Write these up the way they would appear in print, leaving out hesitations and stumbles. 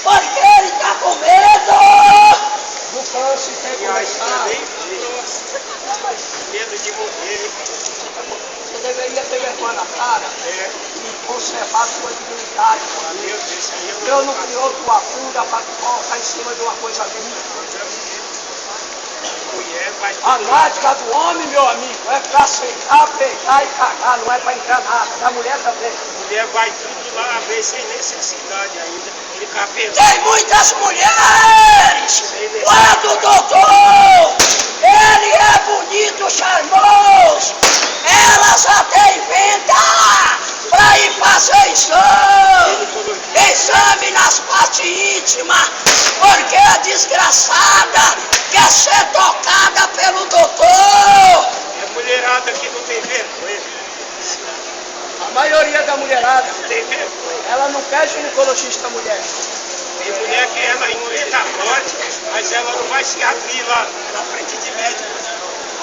Porque ele está com medo do câncer ter começado. Medo de morrer. Você deveria ter vergonha na cara e conservar sua dignidade. Deus não criou tua bunda para colocar em cima de uma coisa limpa. A náusea do homem, meu amigo, é para sentar, pegar e cagar, não é para entrar nada. Da mulher também. A mulher vai tudo lá ver sem necessidade ainda. Ficar pelado. Tem muitas mulheres! Quando o doutor, ele é bonito, charmoso, elas até inventam para ir fazer exame nas partes íntimas, porque a desgraçada quer ser tocada pelo doutor. É mulherada que não tem vergonha. A maioria da mulherada, Não tem vergonha. ela não quer ginecologista mulher. Tem mulher que ela inventa morte, mas ela não vai se abrir lá na frente de médico.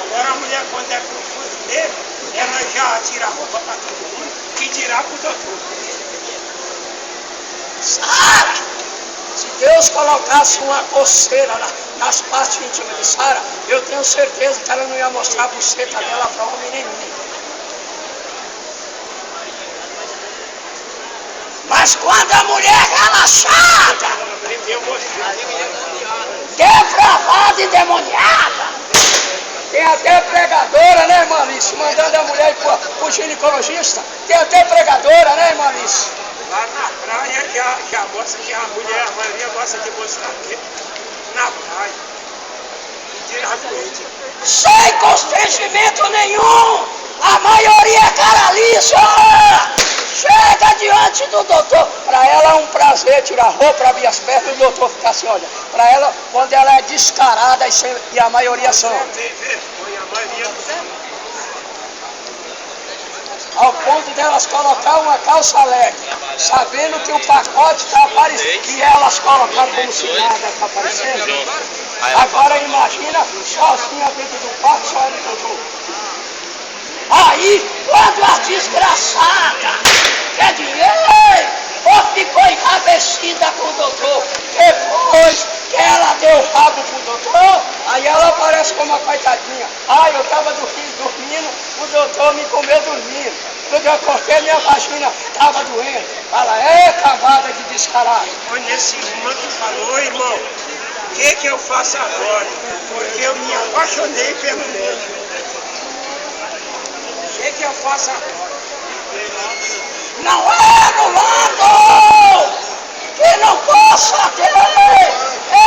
Agora a mulher, quando é pro fundo dele, ela já tira a roupa para todo mundo e dirá pro doutor. Sara, se Deus colocasse uma coceira nas partes íntimas de Sara, eu tenho certeza que ela não ia mostrar a buceta dela para homem nenhum. Mas quando a mulher é relaxada, depravada e demoniada, tem até pregadora, né, irmã Alice? Mandando a mulher ir pro ginecologista. Tem até pregadora, né, irmã Alice? Lá na praia já mostra que a mulher, a maioria gosta de mostrar aqui na praia. E tira doente. Sem constrangimento nenhum, a maioria é cara lisa. Chega diante do doutor. Para ela é um prazer tirar a roupa, abrir as pernas e o doutor ficar assim, olha. Para ela, quando ela é descarada e a maioria são. Não tem vergonha, a maioria não. Ao ponto delas colocar uma calça leg, sabendo que o pacote está aparecendo. E elas colocaram como se nada está aparecendo. Agora imagina sozinha dentro do quarto, só ela e o doutor. Aí, quando a desgraçada quer dinheiro, ou ficou enrabescida com o doutor, depois que ela deu o rabo pro doutor, aí ela aparece como uma coitadinha. Eu estava dormindo, o doutor me comeu dormindo. Quando eu acordei, minha vagina estava doendo. Fala, cavada de descarado. Olha, nesse irmão que falou, irmão, o que eu faço agora? Porque eu me apaixonei pelo médico. O que eu faço agora? Não é anulando que não possa ter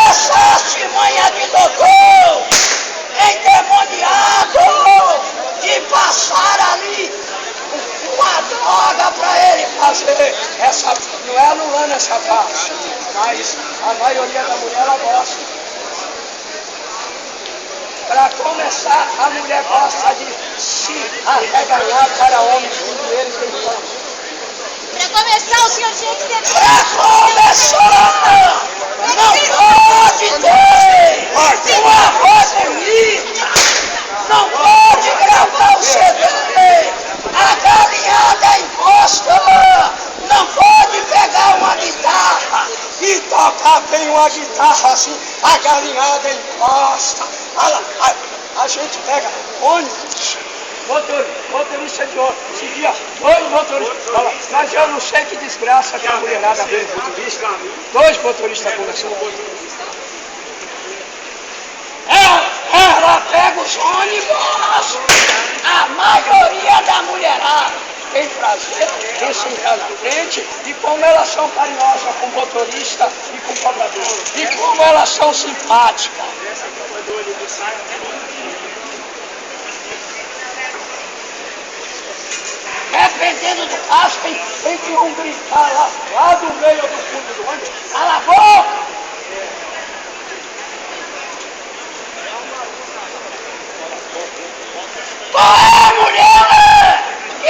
essa artimanha de doutor endemoniado de passar ali uma droga para ele fazer. Não é anulando essa parte, mas a maioria da mulher ela gosta. Para começar, a mulher gosta de se arreganhar para homens com dinheiro sem chance. Para começar, o senhor tinha que ter... Para começar, não pode ter uma voz bonita, não pode gravar o CD, a galinhada encosta, não pode pegar uma guitarra e tocar bem uma guitarra assim, a galinhada encosta. A gente pega ônibus, motorista de ônibus, esse dia, dois motoristas, fala, mas eu não sei que desgraça que a mulherada veio motorista, dois motoristas conversando. Ela pega os ônibus, a maioria da mulherada tem prazer em sentar na frente, e como elas são carinhosas com o motorista e com o cobrador, e como elas são simpáticas. Dependendo do caso, tem que um gritar lá do meio do fundo do ônibus, cala a boca!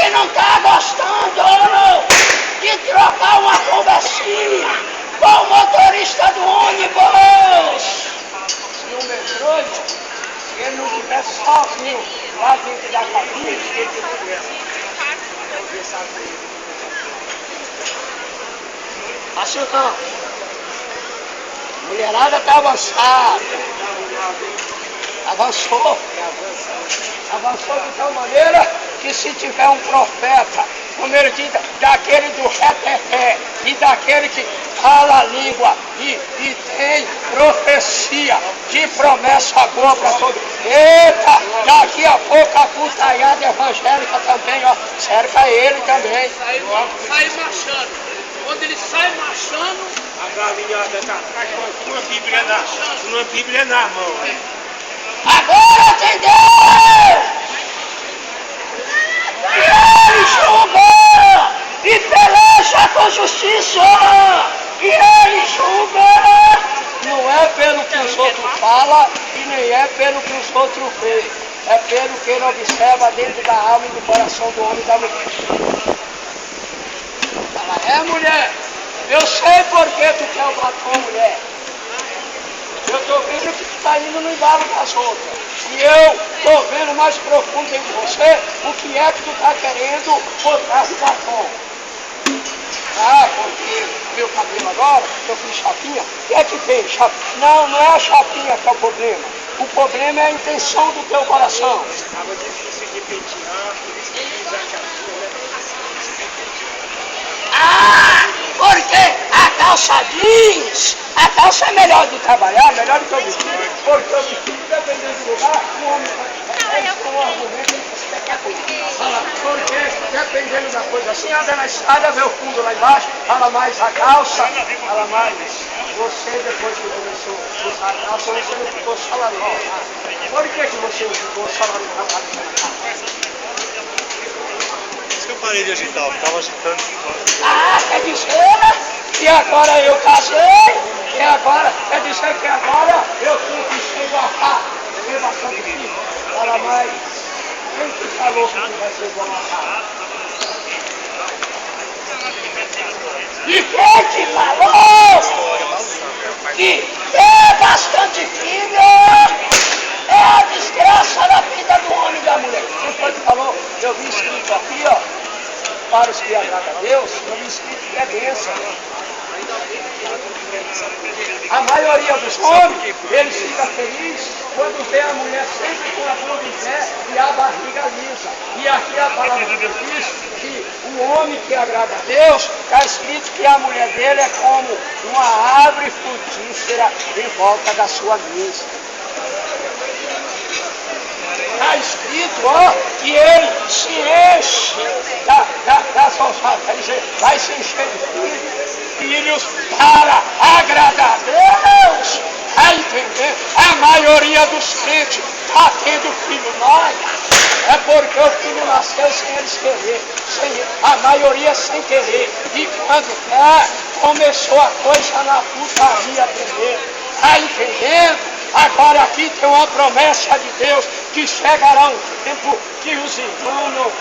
Você não está gostando de trocar uma conversinha com o motorista do ônibus? Se o medroso, se ele não estivesse sozinho lá dentro da cabine, assim não. Mulherada está avançada. Avançou de tal maneira que se tiver um profeta, como ele diz, daquele do reteté e daquele que fala a língua e tem profecia de promessa boa para todos. Eita, daqui a pouco a putaiada evangélica também, ó, cerca ele também. Sai marchando. Quando ele sai marchando, A galinhada está com uma Bíblia na mão. Agora entendeu? E ele julga e peleja com justiça. E ele julga. Não é pelo que os outros falam e nem é pelo que os outros veem. É pelo que ele observa dentro da alma e do coração do homem e da mulher. Fala, mulher, eu sei por que tu quer o batom, mulher. Eu estou vendo que tu está indo no embalo das outras. E eu estou vendo mais profundo em você o que é que tu está querendo por trás do batom. Ah, porque meu cabelo agora, eu fiz chapinha. O que é que tem? Não, não é a chapinha que é o problema. O problema é a intenção do teu coração. Estava difícil de pentear, por isso que eu fiz a chapinha. Ah, porque a calça jeans, a calça é melhor de trabalhar, melhor do que o vestido, porque o vestido, dependendo do lugar, o homem com um argumento espetacular. Fala, porque dependendo da coisa assim, anda na estrada, vê o fundo lá embaixo, fala mais a calça, fala mais. Você, depois que começou a usar a calça, você não ficou salarial. Por que você não ficou salarial? Eu parei de agitar, eu ficava agitando. Ah, quer dizer que agora eu casei, e agora, quer dizer que agora eu tenho que esgotar. Tem bastante filho. Fala mais. Quem que falou que vai ser esgotar? E quem te falou que ter bastante filho é a desgraça da vida do homem e da mulher? Quem foi que falou? Eu vi escrito aqui, ó. Para os que agradam a Deus, eu vi escrito que é bênção. A maioria dos homens, eles ficam felizes quando vê a mulher sempre com a bunda em pé e a barriga lisa. E aqui a palavra de Deus diz que o homem que agrada a Deus, está escrito que a mulher dele é como uma árvore frutífera em volta da sua mesa. Está escrito, ó, que ele se enche das alçadas, quer dizer, vai se encher de filhos para agradar a Deus. Está entendendo? A maioria dos crentes está tendo filho nós. É porque o filho nasceu sem eles querer, a maioria sem querer. E quando começou a coisa na putaria primeiro. Está entendendo? Agora aqui tem uma promessa de Deus que chegará um tempo que os irmãos não vão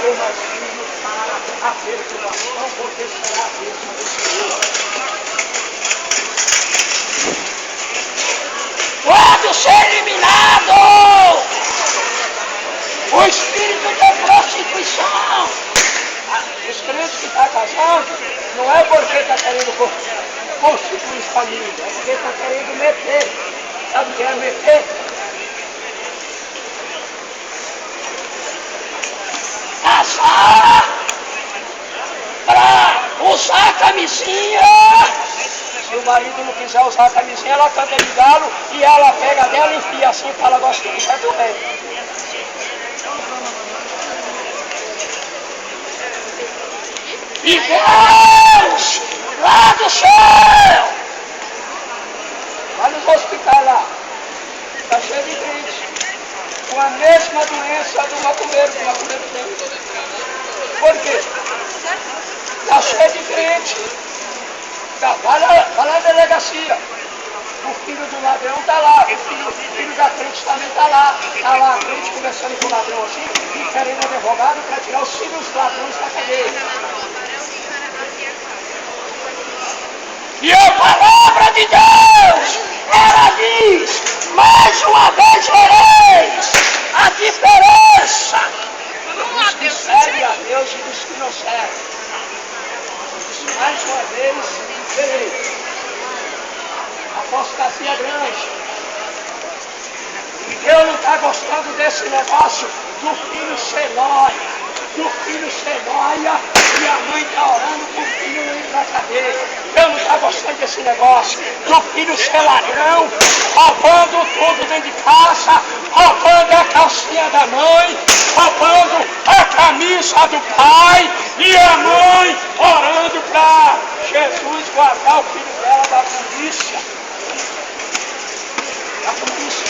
ter mais filhos para a perturbação, porque será a bênção do Senhor. Pode ser eliminado o espírito de prostituição. Os crentes que estão casando não é porque está querendo constituir família, é porque está querendo meter. Sabe o que é meter? Casar para usar a camisinha. Se o marido não quiser usar a camisinha, ela canta de galo e ela pega dela e enfia assim e fala, gosto disso, é doente. E Deus, lá do céu, vai nos hospitais lá, está cheio de crente, com a mesma doença do macumbeiro que o macumbeiro tem. Por quê? Está cheio de crente. Vai lá na delegacia. O filho do ladrão está lá, o filho a crente também está lá. Está lá a crente conversando com o ladrão assim e querendo advogado para tirar os filhos dos ladrões da cadeia. E a palavra de Deus, ela diz, mais uma vez vereis a diferença dos que servem a Deus e dos que não servem. Mais uma vez vereis. A apostasia é grande. Deus não está gostando desse negócio do filho ser nóia. Do filho ser nóia e a mãe está orando para o filho não ir para a cadeia. Deus não está gostando desse negócio. Do filho ser ladrão, roubando tudo dentro de casa, roubando a calcinha da mãe, roubando a camisa do pai e a mãe orando para Jesus guardar o filho dela da polícia. Da polícia.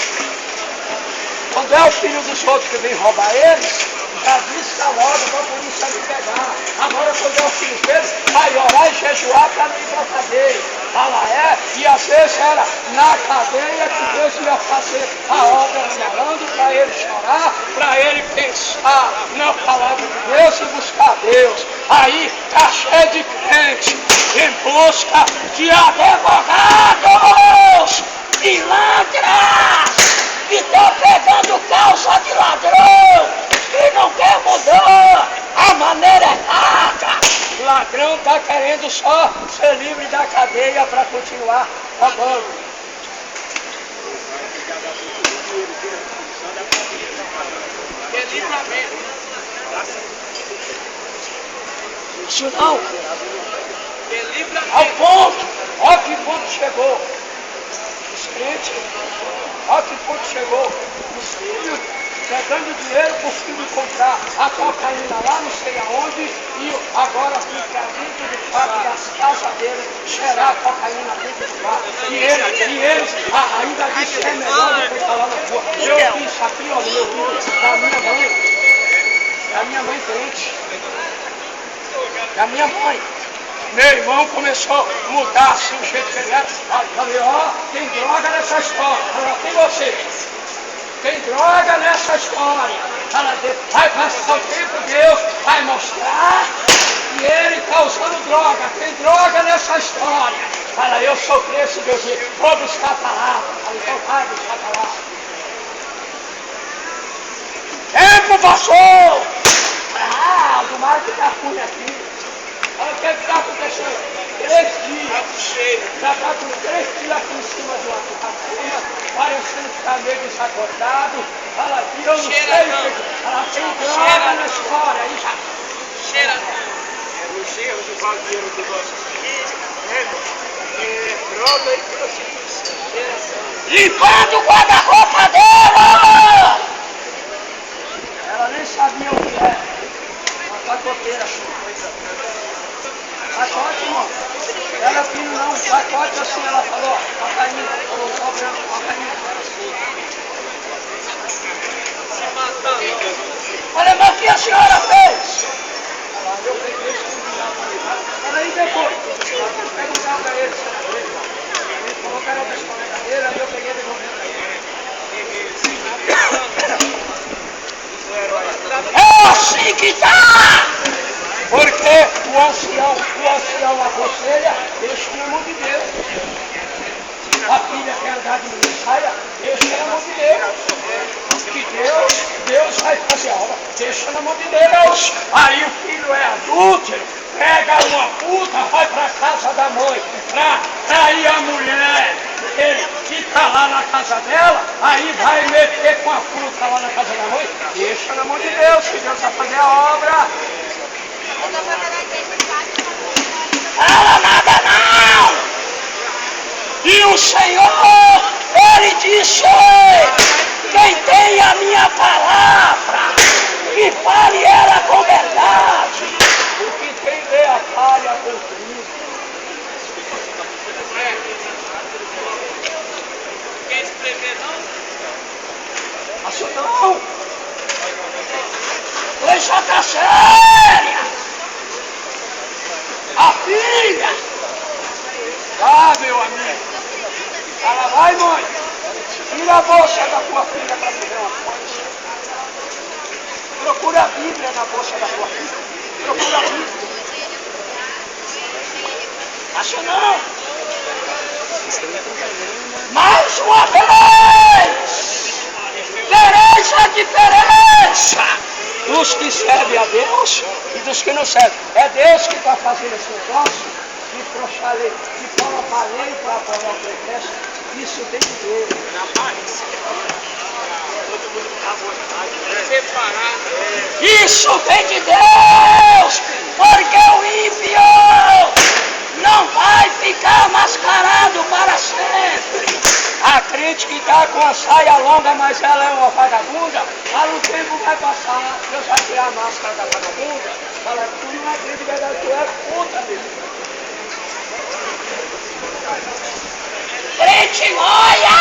Quando é o filho dos outros que vem roubar eles, já disse logo para a polícia me pegar. Agora quando é o filho deles, vai orar e jejuar para não ir para a cadeia. Fala e às vezes era na cadeia que Deus ia fazer a obra do malandro para ele chorar, para ele pensar na palavra de Deus e buscar Deus. Aí está cheio de crente em busca de advogados, pilantras, que estão pegando calça de ladrão e não quer mudar a maneira errada. O ladrão está querendo só ser livre da cadeia para continuar roubando. Isso não. Ao ponto, olha que ponto chegou. Os crentes, olha que ponto chegou. Os filhos pegando dinheiro para o filho comprar a cocaína lá não sei aonde e agora fica dentro do quarto das casas dele cheirar a cocaína dentro do quarto. E eles ainda dizem que é melhor do que estar lá na rua. Eu vi isso aqui, ó, meu filho, da minha mãe crente, da minha mãe. Meu irmão começou a mudar assim o jeito que ele era. Falei, ó, tem droga nessa história. Falei, tem você. Tem droga nessa história. Fala, vai passar o tempo, Deus vai mostrar que ele está usando droga. Tem droga nessa história. Fala, eu sou crente, Deus diz, vou buscar a palavra. Fala, então vai buscar a palavra. Tempo passou. Do mar que está ruim aqui. Olha o que está acontecendo. 3 dias. Já está com 3 dias aqui em cima do cama, parecendo que está meio desacordado. Fala aqui, eu não sei o que. Ela tem droga na história. Aí já. Cheira. É nos erros do valdeiro do nosso filho. É droga e prostituição. Limpando o guarda-roupa dela! Ela nem sabia o que é. Uma pacoteira. Pacote, irmão. Ela filho não, pacote assim, ela falou, cocaína, falou só branco, cocaína. Olha, mas o que a senhora fez? Eu peguei isso. Olha aí depois. Perguntar para ele. Ele falou que era da escoladeira, aí eu peguei e devolvi para ele. É assim que tá! Porque o ancião aconselha, deixa na mão de Deus. A filha quer andar de saia, deixa na mão de Deus. Que Deus vai fazer a obra, deixa na mão de Deus. Aí o filho é adúltero, pega uma puta, vai para a casa da mãe, aí a mulher, ele que está lá na casa dela, aí vai meter com a puta lá na casa da mãe, deixa na mão de Deus, que Deus vai fazer a obra. Fala nada não! E o Senhor, Ele disse, quem tem a minha palavra, que fale ela com verdade, o que tem dê a falha com Cristo. Quer escrever não? Acho não! Coisa tá séria! A filha! Ah, meu amigo! Ela vai, mãe! Tira a bolsa da tua filha para tu ver uma coisa. Procura a Bíblia na bolsa da tua filha. Procura a Bíblia. Acha não? Mais uma vez! Vereis a diferença dos que servem a Deus e dos que não servem. É Deus que está fazendo esse negócio de frouxar a lei, de colocar a lei para apoiar o processo. Isso tem que ver. Isso vem de Deus, porque o ímpio não vai ficar mascarado para sempre. A crente que está com a saia longa, mas ela é uma vagabunda, o tempo vai passar, Deus vai tirar a máscara da vagabunda. Fala, tu não é crente verdade, tu é puta mesmo. Crente, olha!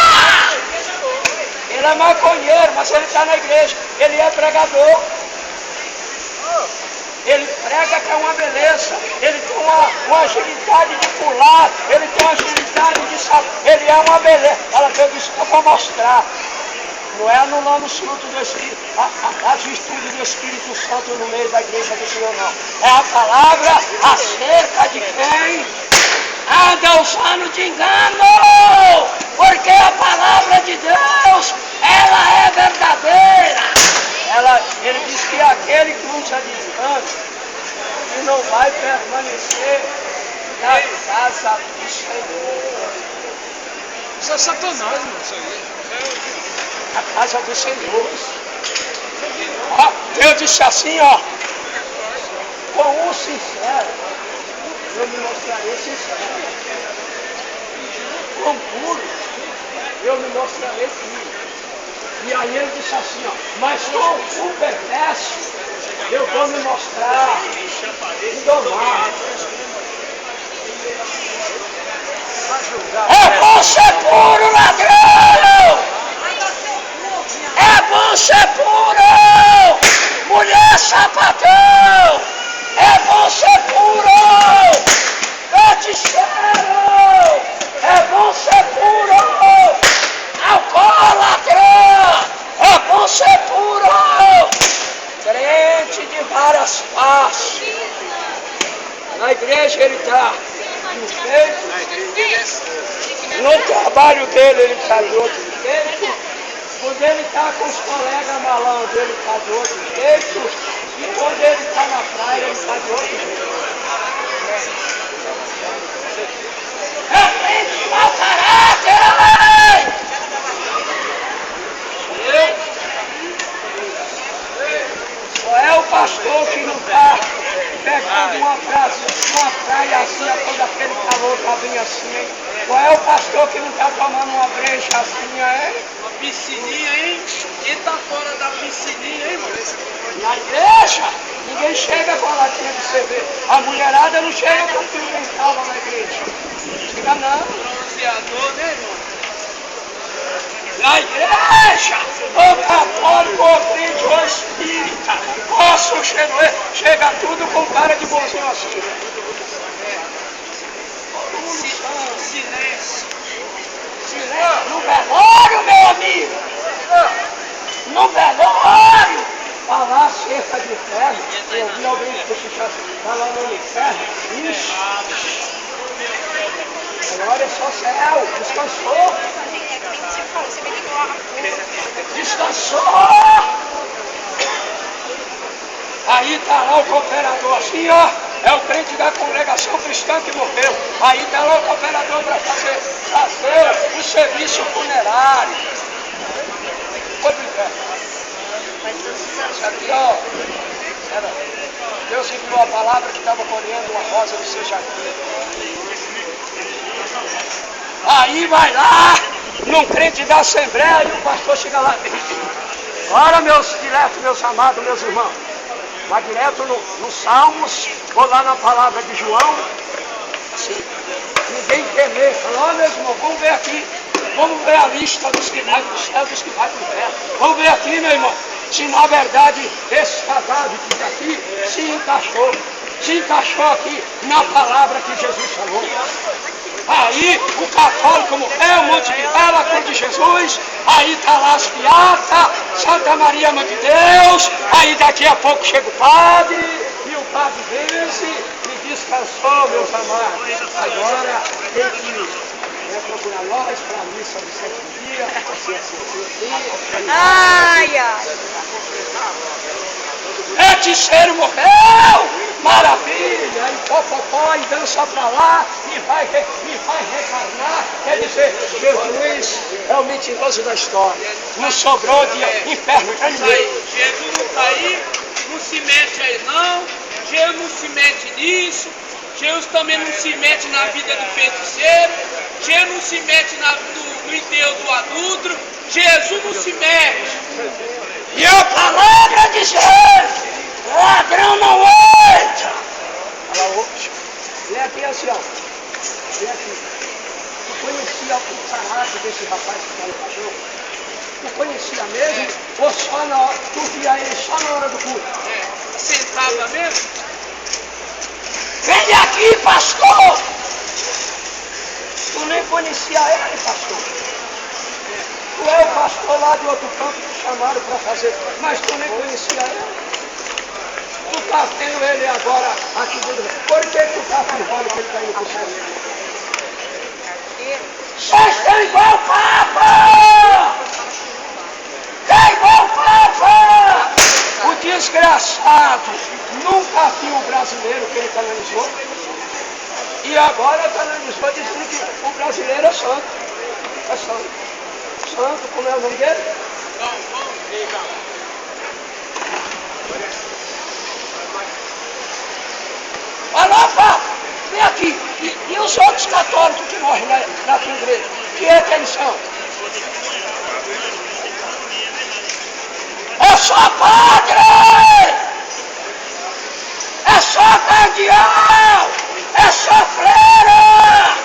Ele é maconheiro, mas ele está na igreja. Ele é pregador. Ele prega que é uma beleza. Ele tem uma agilidade de pular. Ele tem uma agilidade de saber. Ele é uma beleza. Ela fez isso que eu vou mostrar. Não é anulando os frutos do Espírito, as virtudes do Espírito Santo no meio da igreja do Senhor, não. É a palavra acerca de quem anda usando de engano, porque a palavra de Deus, ela é verdadeira. Ele diz que aquele que usa de engano, que não vai permanecer na casa do Senhor. Isso é Satanás, irmão, isso aí. A casa do Senhor. Deus disse assim, ó, com um sincero, eu me mostrarei sincero. Com puro, eu me mostrarei puro. E aí ele disse assim, ó, mas com o perverso, eu vou me mostrar indomável. É bom ser puro, ladrão! É bom ser puro! Mulher sapatão! É bom ser puro! Feiticeiro! É bom ser puro! Alcoólatra! É bom ser puro! Crente de várias faces. Na igreja ele está no trabalho dele ele está de outro jeito. Quando ele está com os colegas malandros, ele está de outro jeito. E quando ele está na praia, ele está de outro jeito. É crente mau caráter! Só é o pastor que não está pegando uma praiazinha quando aquele calor está bem assim. Qual é o pastor que não está tomando uma brejazinha, hein? Uma piscininha, hein? Quem tá fora da piscininha, hein, mano? Na igreja, ninguém chega com a latinha de cerveja. A mulherada não chega com tudo mental lá na igreja. Chega não. Bronzeador, né, irmão? Na igreja, o católico, o crente, o espírita, nosso chega tudo com cara de bonzinho assim. Silêncio. No velório, meu amigo! No velório! Falar acerca de ferro, eu vi alguém falando no ferro, ixi! Velório é só céu, descansou! Descansou! Aí está lá o cooperador assim, ó. É o crente da congregação cristã que morreu. Aí está lá o cooperador para fazer o serviço funerário. Foi brincar. Isso aqui, ó. Deus enviou a palavra que estava colhendo uma rosa do seu jardim. Aí vai lá, num crente da Assembleia, e o pastor chega lá e diz: ora, meus diretos, meus amados, meus irmãos. Vai direto no Salmos, ou lá na palavra de João, assim, ninguém temer. Fala, ó, meu irmão, vamos ver aqui, vamos ver a lista dos que vai para o céu, dos que vai para o inferno. Vamos ver aqui, meu irmão, se na verdade esse cadáver que está aqui se encaixou aqui na palavra que Jesus falou. Aí o católico morreu, Monte de Bela, Cruz de Jesus, aí tá lá as piatas, Santa Maria, Mãe de Deus, aí daqui a pouco chega o padre, e o padre vence e descansou, meus amados. Agora tem que procurar nós para a missa do sétimo dia, assim. Ai, ai. Feiticeiro morreu! Maravilha! E popopó, e dança pra lá, e vai reencarnar. Quer dizer, Jesus é o mentiroso da história. Não sobrou de inferno pra ninguém. Jesus não está aí, não se mete aí não. Jesus não se mete nisso. Jesus também não se mete na vida do feiticeiro. Jesus não se mete no enterro do adulto. Jesus não se mete. E a palavra diz: ladrão não entra. Olha lá, vem aqui assim, ó. Vem aqui. Tu conhecia o caráter desse rapaz que está no cachorro? Tu conhecia mesmo? Ou só na hora, tu via ele só na hora do culto? Sentava mesmo? Vem aqui, pastor! Tu nem conhecia ele, pastor. Tu é o pastor lá do outro campo que chamaram para fazer, mas tu nem conhecia ele. Tu está vendo ele agora aqui dentro. Por que tu está afirmando que ele está indo para o céu? Vocês estão igual o Papa! Está igual o Papa! O desgraçado nunca viu o brasileiro que ele canonizou. E agora canonizou dizendo que o brasileiro é santo. É santo. Santo, como é o nome dele? Alô, Papa, vem aqui. E os outros católicos que morrem na tua igreja? Que é que eles são? É só padre! É só cardeal! É só freira!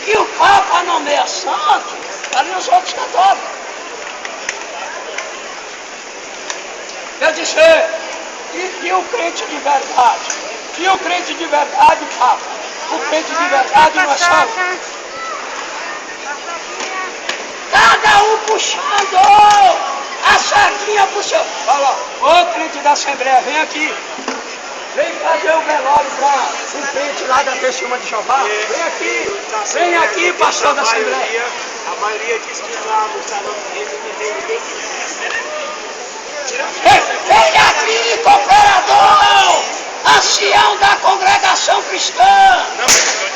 E o Papa não é santo? Ali os outros católicos. Quer dizer, e o crente de verdade? E o crente de verdade, Papa? O crente de verdade não é santo? Cada um puxando! A sardinha puxou! Olha lá, ô crente da Assembleia, vem aqui! Vem fazer o velório para um crente lá da Testemunha de Jeová! Vem aqui, pastor da Assembleia! A maioria diz que lá no salão dele não tem ninguém que Vem aqui, cooperador! Ancião da congregação cristã!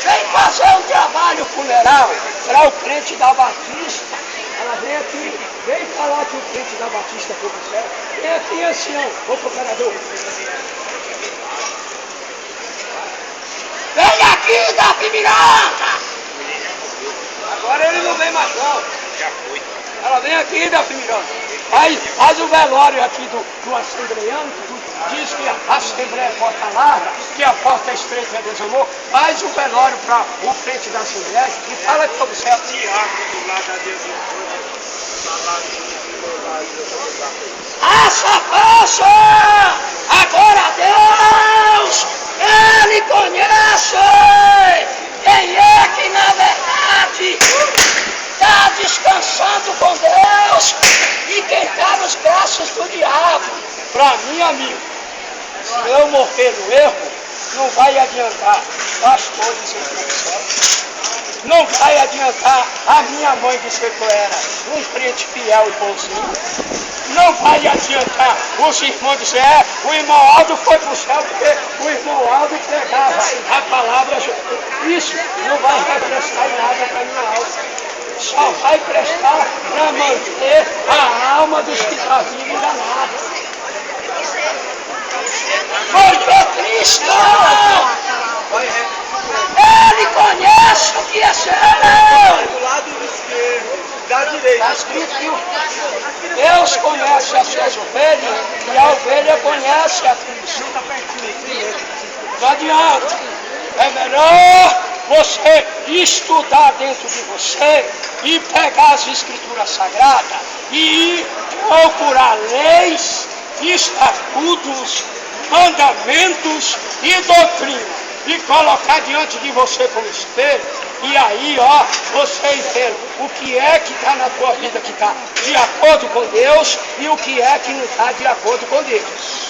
Vem fazer um trabalho funeral para o crente da Batista. Ela vem aqui, vem falar que o crente da Batista foi pro céu. Vem aqui, ancião, ô cooperador. Vem aqui, Davi Miranda! Agora ele não vem mais não. já foi. Ela vem aqui, Davi Miranda. Faz o velório aqui do assembleiano, que diz que a Assembleia é porta larga, que a porta estreita é desamor. Faz o velório para o frente da Assembleia e fala que foi do céu. Faça! Agora Deus! Ele conhece! Quem é que na verdade está descansando com Deus e quem está nos braços do diabo? Para mim, amigo, se eu morrer no erro, não vai adiantar pastor dizer que eu sou. Não vai adiantar a minha mãe dizer que eu era um crente fiel e bonzinho. Não vai adiantar os irmãos dizer, o irmão Aldo foi para o céu porque o irmão Aldo pregava a palavra. Isso não vai prestar em nada para a minha alma. Só vai prestar para manter a alma dos que estão vindo enganados. Porque Cristo, Ele conhece o que é seu. Do lado esquerdo, da direita. Está escrito que Deus conhece as suas ovelhas e a ovelha conhece a Cristo. Não adianta. É melhor você estudar dentro de você e pegar as escrituras sagradas e procurar leis, estatutos, mandamentos e doutrina e colocar diante de você como espelho E aí, ó, vocês veem o que é que está na tua vida que está de acordo com Deus e o que é que não está de acordo com Deus.